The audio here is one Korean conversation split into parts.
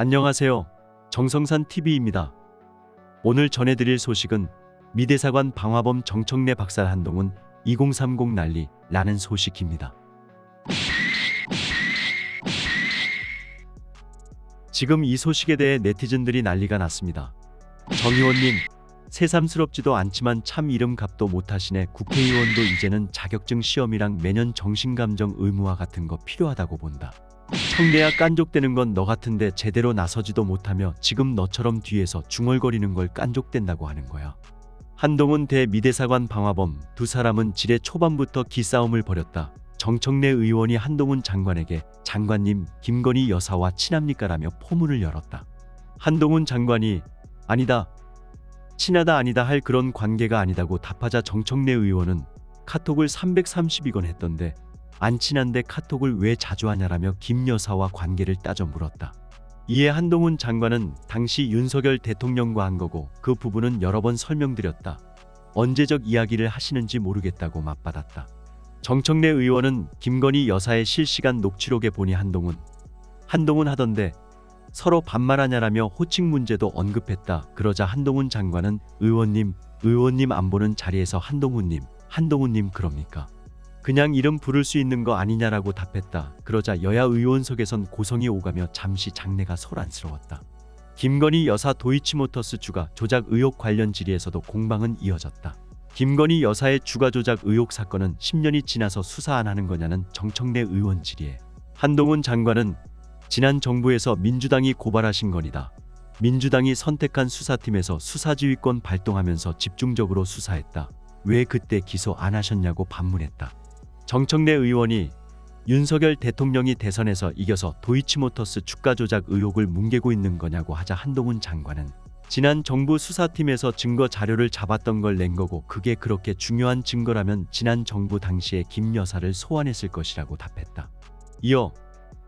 안녕하세요. 정성산 TV입니다. 오늘 전해드릴 소식은 미대사관 방화범 정청래 박살 한동훈 2030 난리라는 소식입니다. 지금 이 소식에 대해 네티즌들이 난리가 났습니다. 정 의원님, 새삼스럽지도 않지만 참 이름 값도 못하시네. 국회의원도 이제는 자격증 시험이랑 매년 정신감정 의무화 같은 거 필요하다고 본다. 청래야 깐족대는 건 너 같은데 제대로 나서지도 못하며 지금 너처럼 뒤에서 중얼거리는 걸 깐족댄다고 하는 거야. 한동훈 대 미대사관 방화범 두 사람은 지뢰 초반부터 기싸움을 벌였다. 정청래 의원이 한동훈 장관에게 장관님 김건희 여사와 친합니까라며 포문을 열었다. 한동훈 장관이 아니다, 친하다 아니다 할 그런 관계가 아니다고 답하자 정청래 의원은 카톡을 332건 했던데 안 친한데 카톡을 왜 자주 하냐라며 김 여사와 관계를 따져 물었다. 이에 한동훈 장관은 당시 윤석열 대통령과 한 거고 그 부분은 여러 번 설명드렸다. 언제적 이야기를 하시는지 모르겠다고 맞받았다. 정청래 의원은 김건희 여사의 실시간 녹취록에 보니 한동훈 하던데 서로 반말하냐라며 호칭 문제도 언급했다. 그러자 한동훈 장관은 의원님 안 보는 자리에서 한동훈님 그럽니까? 그냥 이름 부를 수 있는 거 아니냐라고 답했다. 그러자 여야 의원석에선 고성이 오가며 잠시 장내가 소란스러웠다. 김건희 여사 도이치모터스 주가 조작 의혹 관련 질의에서도 공방은 이어졌다. 김건희 여사의 주가 조작 의혹 사건은 10년이 지나서 수사 안 하는 거냐는 정청래 의원 질의에 한동훈 장관은 지난 정부에서 민주당이 고발하신 건이다. 민주당이 선택한 수사팀에서 수사지휘권 발동하면서 집중적으로 수사했다. 왜 그때 기소 안 하셨냐고 반문했다. 정청래 의원이 윤석열 대통령이 대선에서 이겨서 도이치모터스 주가 조작 의혹을 뭉개고 있는 거냐고 하자 한동훈 장관은 지난 정부 수사팀에서 증거 자료를 잡았던 걸 낸 거고 그게 그렇게 중요한 증거라면 지난 정부 당시에 김 여사를 소환했을 것이라고 답했다. 이어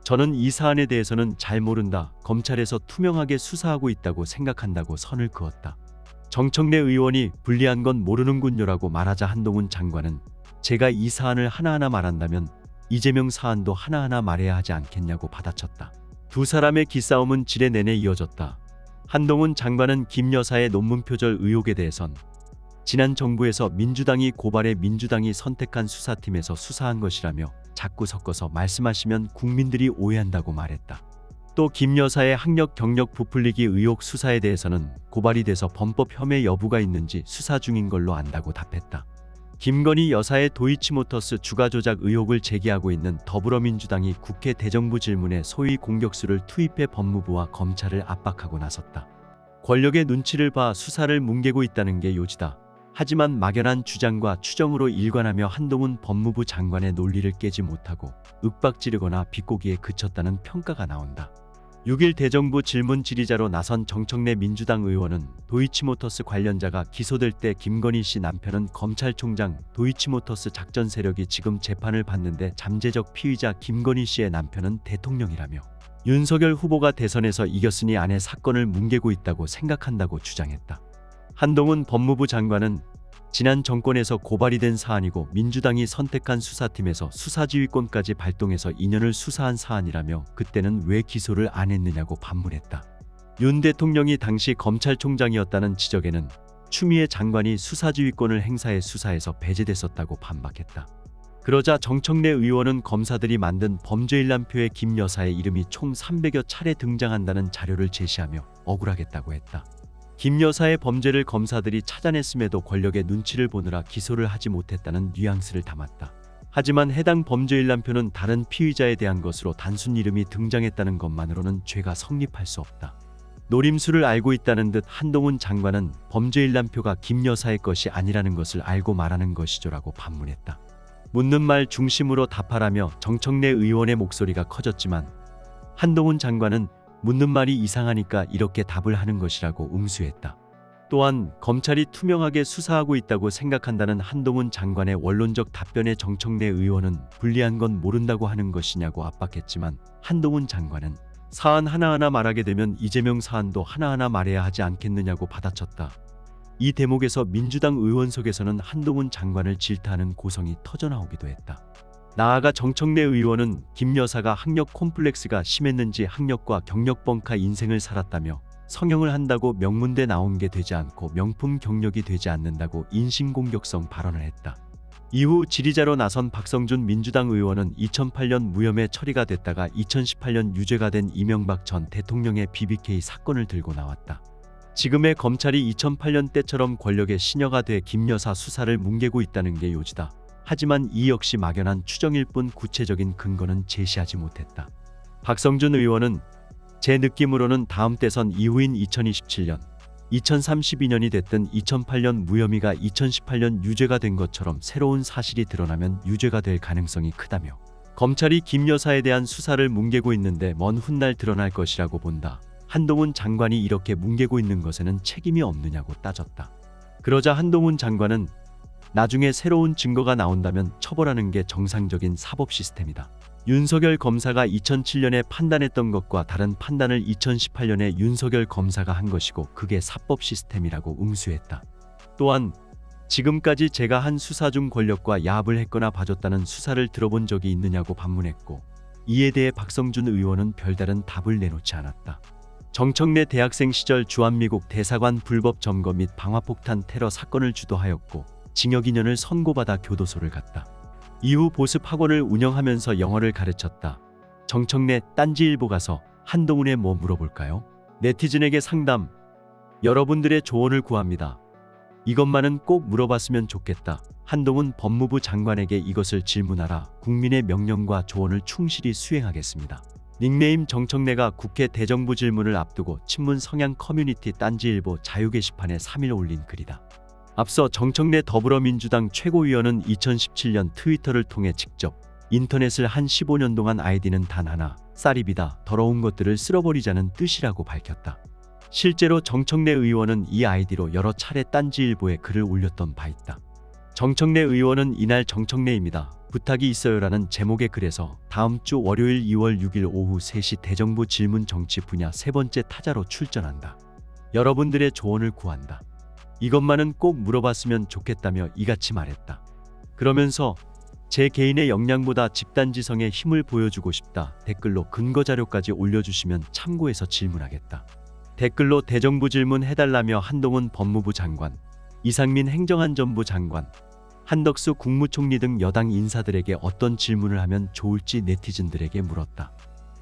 저는 이 사안에 대해서는 잘 모른다. 검찰에서 투명하게 수사하고 있다고 생각한다고 선을 그었다. 정청래 의원이 불리한 건 모르는군요라고 말하자 한동훈 장관은 제가 이 사안을 하나하나 말한다면 이재명 사안도 하나하나 말해야 하지 않겠냐고 받아쳤다. 두 사람의 기싸움은 지뢰 내내 이어졌다. 한동훈 장관은 김 여사의 논문 표절 의혹에 대해선 지난 정부에서 민주당이 고발해 민주당이 선택한 수사팀에서 수사한 것이라며 자꾸 섞어서 말씀하시면 국민들이 오해한다고 말했다. 또 김 여사의 학력 경력 부풀리기 의혹 수사에 대해서는 고발이 돼서 범법 혐의 여부가 있는지 수사 중인 걸로 안다고 답했다. 김건희 여사의 도이치모터스 주가 조작 의혹을 제기하고 있는 더불어민주당이 국회 대정부 질문에 소위 공격수를 투입해 법무부와 검찰을 압박하고 나섰다. 권력의 눈치를 봐 수사를 뭉개고 있다는 게 요지다. 하지만 막연한 주장과 추정으로 일관하며 한동훈 법무부 장관의 논리를 깨지 못하고 윽박지르거나 비꼬기에 그쳤다는 평가가 나온다. 6일 대정부 질문 질의자로 나선 정청래 민주당 의원은 도이치모터스 관련자가 기소될 때 김건희 씨 남편은 검찰총장, 도이치모터스 작전 세력이 지금 재판을 받는데 잠재적 피의자 김건희 씨의 남편은 대통령이라며 윤석열 후보가 대선에서 이겼으니 아내 사건을 뭉개고 있다고 생각한다고 주장했다. 한동훈 법무부 장관은 지난 정권에서 고발이 된 사안이고 민주당이 선택한 수사팀에서 수사지휘권까지 발동해서 2년을 수사한 사안이라며 그때는 왜 기소를 안 했느냐고 반문했다. 윤 대통령이 당시 검찰총장이었다는 지적에는 추미애 장관이 수사지휘권을 행사해 수사에서 배제됐었다고 반박했다. 그러자 정청래 의원은 검사들이 만든 범죄일람표에 김 여사의 이름이 총 300여 차례 등장한다는 자료를 제시하며 억울하겠다고 했다. 김 여사의 범죄를 검사들이 찾아냈음에도 권력의 눈치를 보느라 기소를 하지 못했다는 뉘앙스를 담았다. 하지만 해당 범죄일람표는 다른 피의자에 대한 것으로 단순 이름이 등장했다는 것만으로는 죄가 성립할 수 없다. 노림수를 알고 있다는 듯 한동훈 장관은 범죄일람표가 김 여사의 것이 아니라는 것을 알고 말하는 것이죠라고 반문했다. 묻는 말 중심으로 답하라며 정청래 의원의 목소리가 커졌지만 한동훈 장관은 묻는 말이 이상하니까 이렇게 답을 하는 것이라고 응수했다. 또한 검찰이 투명하게 수사하고 있다고 생각한다는 한동훈 장관의 원론적 답변에 정청래 의원은 불리한 건 모른다고 하는 것이냐고 압박했지만 한동훈 장관은 사안 하나하나 말하게 되면 이재명 사안도 하나하나 말해야 하지 않겠느냐고 받아쳤다. 이 대목에서 민주당 의원석에서는 한동훈 장관을 질타하는 고성이 터져나오기도 했다. 나아가 정청래 의원은 김 여사가 학력 콤플렉스가 심했는지 학력과 경력 뻥카 인생을 살았다며 성형을 한다고 명문대 나온 게 되지 않고 명품 경력이 되지 않는다고 인신공격성 발언을 했다. 이후 질의자로 나선 박성준 민주당 의원은 2008년 무혐의 처리가 됐다가 2018년 유죄가 된 이명박 전 대통령의 BBK 사건을 들고 나왔다. 지금의 검찰이 2008년 때처럼 권력의 신여가 돼 김 여사 수사를 뭉개고 있다는 게 요지다. 하지만 이 역시 막연한 추정일 뿐 구체적인 근거는 제시하지 못했다. 박성준 의원은 제 느낌으로는 다음 대선 이후인 2027년, 2032년이 됐든 2008년 무혐의가 2018년 유죄가 된 것처럼 새로운 사실이 드러나면 유죄가 될 가능성이 크다며 검찰이 김 여사에 대한 수사를 뭉개고 있는데 먼 훗날 드러날 것이라고 본다. 한동훈 장관이 이렇게 뭉개고 있는 것에는 책임이 없느냐고 따졌다. 그러자 한동훈 장관은 나중에 새로운 증거가 나온다면 처벌하는 게 정상적인 사법 시스템이다. 윤석열 검사가 2007년에 판단했던 것과 다른 판단을 2018년에 윤석열 검사가 한 것이고 그게 사법 시스템이라고 응수했다. 또한 지금까지 제가 한 수사 중 권력과 야합을 했거나 봐줬다는 수사를 들어본 적이 있느냐고 반문했고 이에 대해 박성준 의원은 별다른 답을 내놓지 않았다. 정청래 대학생 시절 주한미국 대사관 불법 점거 및 방화폭탄 테러 사건을 주도하였고 징역 2년을 선고받아 교도소를 갔다. 이후 보습 학원을 운영하면서 영어를 가르쳤다. 정청래 딴지일보 가서 한동훈에 뭐 물어볼까요? 네티즌에게 상담. 여러분들의 조언을 구합니다. 이것만은 꼭 물어봤으면 좋겠다. 한동훈 법무부 장관에게 이것을 질문하라. 국민의 명령과 조언을 충실히 수행하겠습니다. 닉네임 정청래가 국회 대정부 질문을 앞두고 친문 성향 커뮤니티 딴지일보 자유 게시판에 3일 올린 글이다. 앞서 정청래 더불어민주당 최고위원은 2017년 트위터를 통해 직접 인터넷을 한 15년 동안 아이디는 단 하나, 쌀입이다. 더러운 것들을 쓸어버리자는 뜻이라고 밝혔다. 실제로 정청래 의원은 이 아이디로 여러 차례 딴지일보에 글을 올렸던 바 있다. 정청래 의원은 이날 정청래입니다. 부탁이 있어요라는 제목의 글에서 다음 주 월요일 2월 6일 오후 3시 대정부 질문 정치 분야 세 번째 타자로 출전한다. 여러분들의 조언을 구한다. 이것만은 꼭 물어봤으면 좋겠다며 이같이 말했다. 그러면서 제 개인의 역량보다 집단지성의 힘을 보여주고 싶다. 댓글로 근거자료까지 올려주시면 참고해서 질문하겠다. 댓글로 대정부 질문 해달라며 한동훈 법무부 장관, 이상민 행정안전부 장관, 한덕수 국무총리 등 여당 인사들에게 어떤 질문을 하면 좋을지 네티즌들에게 물었다.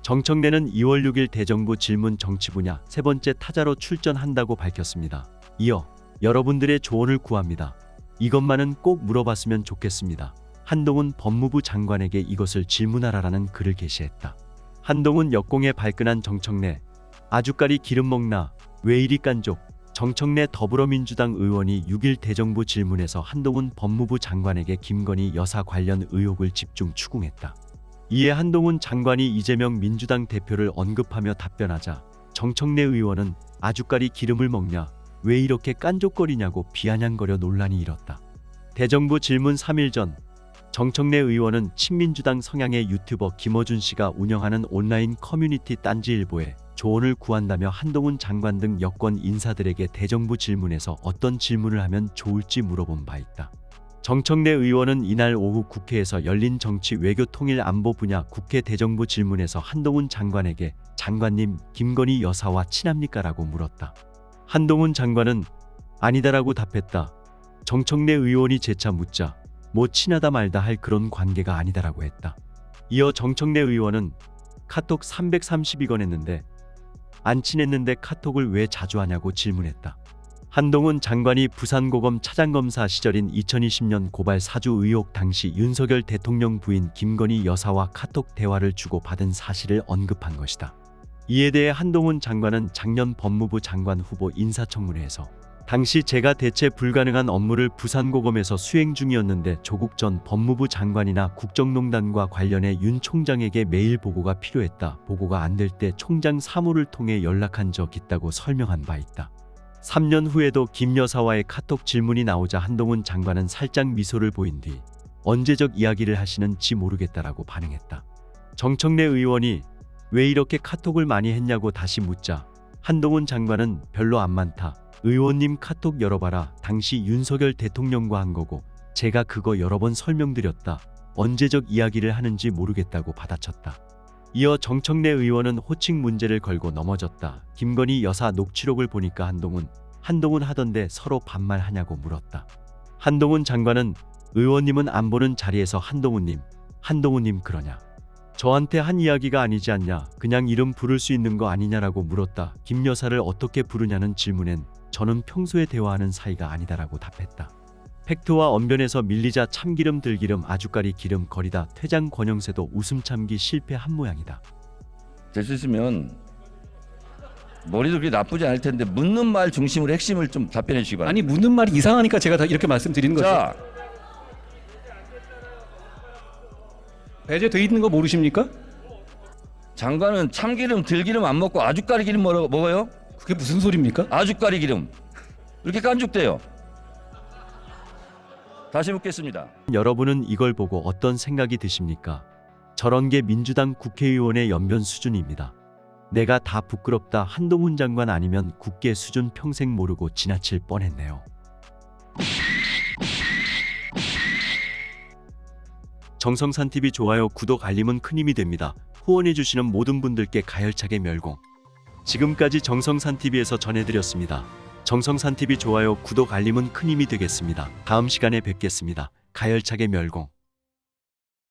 정청래는 2월 6일 대정부 질문 정치 분야 세 번째 타자로 출전한다고 밝혔습니다. 이어 여러분들의 조언을 구합니다. 이것만은 꼭 물어봤으면 좋겠습니다. 한동훈 법무부 장관에게 이것을 질문하라라는 글을 게시했다. 한동훈 역공에 발끈한 정청래. 아주까리 기름 먹나? 왜 이리 깐족? 정청래 더불어민주당 의원이 6일 대정부 질문에서 한동훈 법무부 장관에게 김건희 여사 관련 의혹을 집중 추궁했다. 이에 한동훈 장관이 이재명 민주당 대표를 언급하며 답변하자 정청래 의원은 아주까리 기름을 먹냐? 왜 이렇게 깐족거리냐고 비아냥거려 논란이 일었다. 대정부 질문 3일 전 정청래 의원은 친민주당 성향의 유튜버 김어준 씨가 운영하는 온라인 커뮤니티 딴지일보에 조언을 구한다며 한동훈 장관 등 여권 인사들에게 대정부 질문에서 어떤 질문을 하면 좋을지 물어본 바 있다. 정청래 의원은 이날 오후 국회에서 열린 정치 외교 통일 안보 분야 국회 대정부 질문에서 한동훈 장관에게 장관님 김건희 여사와 친합니까? 라고 물었다. 한동훈 장관은 아니다라고 답했다. 정청래 의원이 재차 묻자 뭐 친하다 말다 할 그런 관계가 아니다라고 했다. 이어 정청래 의원은 카톡 332건 했는데 안 친했는데 카톡을 왜 자주 하냐고 질문했다. 한동훈 장관이 부산고검 차장검사 시절인 2020년 고발 사주 의혹 당시 윤석열 대통령 부인 김건희 여사와 카톡 대화를 주고받은 사실을 언급한 것이다. 이에 대해 한동훈 장관은 작년 법무부 장관 후보 인사청문회에서 당시 제가 대체 불가능한 업무를 부산고검에서 수행 중이었는데 조국 전 법무부 장관이나 국정농단과 관련해 윤 총장에게 메일 보고가 필요했다. 보고가 안 될 때 총장 사무를 통해 연락한 적 있다고 설명한 바 있다. 3년 후에도 김 여사와의 카톡 질문이 나오자 한동훈 장관은 살짝 미소를 보인 뒤 언제적 이야기를 하시는지 모르겠다라고 반응했다. 정청래 의원이 왜 이렇게 카톡을 많이 했냐고 다시 묻자 한동훈 장관은 별로 안 많다. 의원님 카톡 열어봐라. 당시 윤석열 대통령과 한 거고 제가 그거 여러 번 설명드렸다. 언제적 이야기를 하는지 모르겠다고 받아쳤다. 이어 정청래 의원은 호칭 문제를 걸고 넘어졌다. 김건희 여사 녹취록을 보니까 한동훈 하던데 서로 반말하냐고 물었다. 한동훈 장관은 의원님은 안 보는 자리에서 한동훈님 그러냐. 저한테 한 이야기가 아니지 않냐. 그냥 이름 부를 수 있는 거 아니냐라고 물었다. 김 여사를 어떻게 부르냐는 질문엔 저는 평소에 대화하는 사이가 아니다라고 답했다. 팩트와 언변에서 밀리자 참기름 들기름 아주까리 기름 거리다. 퇴장 권영세도 웃음 참기 실패한 모양이다. 될 수 있으면 머리도 그렇게 나쁘지 않을 텐데 묻는 말 중심으로 핵심을 좀 답변해 주시기 바랍니다. 아니 묻는 말이 이상하니까 제가 다 이렇게 말씀드리는 거죠. 자, 배제돼 있는 거 모르십니까? 장관은 참기름 들기름 안 먹고 아주까리 기름 먹어요? 그게 무슨 소리입니까? 아주까리 기름. 이렇게 깐죽대요. 다시 묻겠습니다. 여러분은 이걸 보고 어떤 생각이 드십니까? 저런 게 민주당 국회의원의 연변 수준입니다. 내가 다 부끄럽다. 한동훈 장관 아니면 국회 수준 평생 모르고 지나칠 뻔했네요. 정성산TV 좋아요, 구독, 알림은 큰 힘이 됩니다. 후원해주시는 모든 분들께 가열차게 멸공. 지금까지 정성산TV에서 전해드렸습니다. 정성산TV 좋아요, 구독, 알림은 큰 힘이 되겠습니다. 다음 시간에 뵙겠습니다. 가열차게 멸공.